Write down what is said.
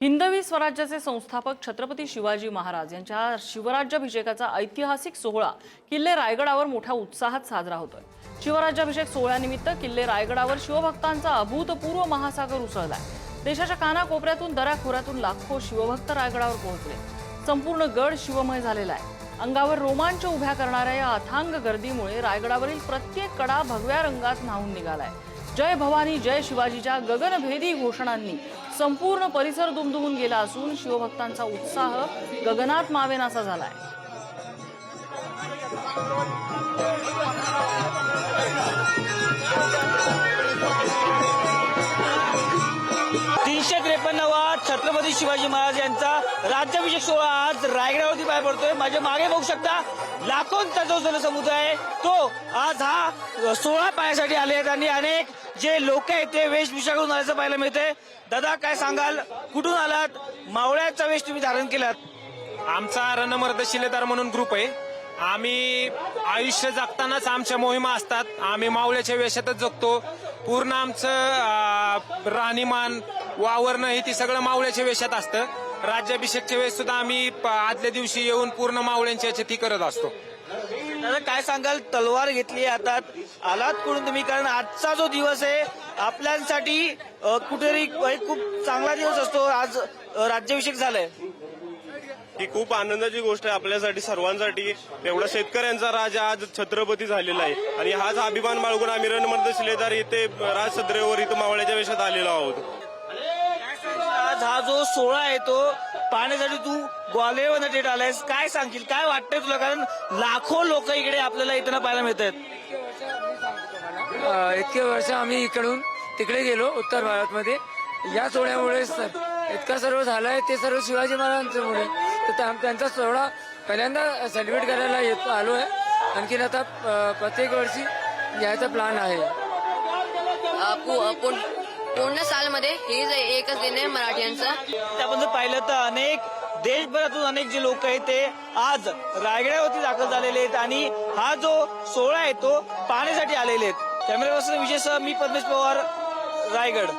हिंदवी स्वराज्याचे संस्थापक छत्रपती शिवाजी महाराज यांच्या शिवराज्याभिषेकाचा ऐतिहासिक सोहळा किल्ले रायगडावर मोठ्या उत्साहात साजरा होतोय। शिवराज्याभिषेक सोहळ्यानिमित्त किल्ले रायगडावर शिवभक्तांचा अभूतपूर्व महासागर उसळलाय। देशाच्या कानाकोपऱ्यातून दऱ्याखोऱ्यातून लाखो शिवभक्त रायगडावर पोहोचले। संपूर्ण गड शिवमय झालेला आहे। अंगावर रोमांच उभ्या करणाऱ्या या अथांग गर्दीमुळे रायगडावरील प्रत्येक कडा भगव्या रंगात न्हाऊन निघालाय। जय भवानी जय शिवाजीच्या गगनभेदी घोषणांनी संपूर्ण परिसर दुमदुमून गेला असून शिवभक्तांचा उत्साह गगनात मावेनासा झालाय। 353वा छत्रपती शिवाजी महाराज यांचा राज्याभिषेक सोहळा आज रायगडावरती पार पडतोय। माझ्या मागे बघू शकता लाखोंचा जो जनसमुदाय आहे तो आज हा सोहळा पाहण्यासाठी आले आहेत आणि अनेक जे लोक आहेत ते वेशभूषा करून आल्याचं पाहायला मिळतंय। दादा काय सांगाल, कुठून आलात? मावळ्याचा वेश तुम्ही धारण केलात। आमचा रणमर्द शिलेदार म्हणून ग्रुप आहे। आम्ही आयुष्य जगतानाच आमच्या मोहिमा असतात। आम्ही मावळ्याच्या वेशातच जगतो। पूर्ण आमचं राहणीमान वावरणं हे ती सगळं मावळ्याच्या वेशात असतं। राज्याभिषेकच्या वेळेस सुद्धा आम्ही आदल्या दिवशी येऊन पूर्ण मावळ्यांच्या याच्यात ती करत असतो। दादा काय सांगाल, तलवार घेतली हातात आलात कुठून तुम्ही? कारण आजचा जो दिवस आहे आपल्यासाठी कुठेतरी खूप चांगला दिवस असतो। आज राज्याभिषेक झालाय, ही खूप आनंदाची गोष्ट आहे आपल्यासाठी सर्वांसाठी। एवढा शेतकऱ्यांचा राजा आज छत्रपती झालेला आहे आणि हाच अभिमान बाळगून आम्ही रणमर्द शिलेदार इथे राजसदरेवर इथं मावळ्याच्या वेशात आलेलो आहोत। आज हा जो सोहळा आहे तो पाहण्यासाठी तू ग्वाल्हेरवरून थेट आलायस, काय सांगशील, काय वाटतंय तुला? कारण लाखो लोक इकडे आपल्याला येताना पाहायला मिळत आहेत। इतके वर्ष आम्ही इकडून तिकडे गेलो उत्तर भारतमध्ये, या सोहळ्यामुळे इतका सर्व झालाय ते सर्व शिवाजी महाराजांच्यामुळे। तर त्यांचा सोहळा पहिल्यांदा सेलिब्रेट करायला आलो आहे। आणखीन आता प्रत्येक वर्षी यायचा प्लॅन आहे। पूर्ण सालमध्ये हे एकच दिन आहे मराठ्यांचं। त्याबद्दल पाहिलं तर अनेक देशभरातून अनेक जे लोक आहेत ते आज रायगडावरती दाखल झालेले आहेत आणि हा जो सोहळा आहे तो पाहण्यासाठी आलेले आहेत। कॅमेरा पर्सन विजय सह मी पद्मेश पवार, रायगड।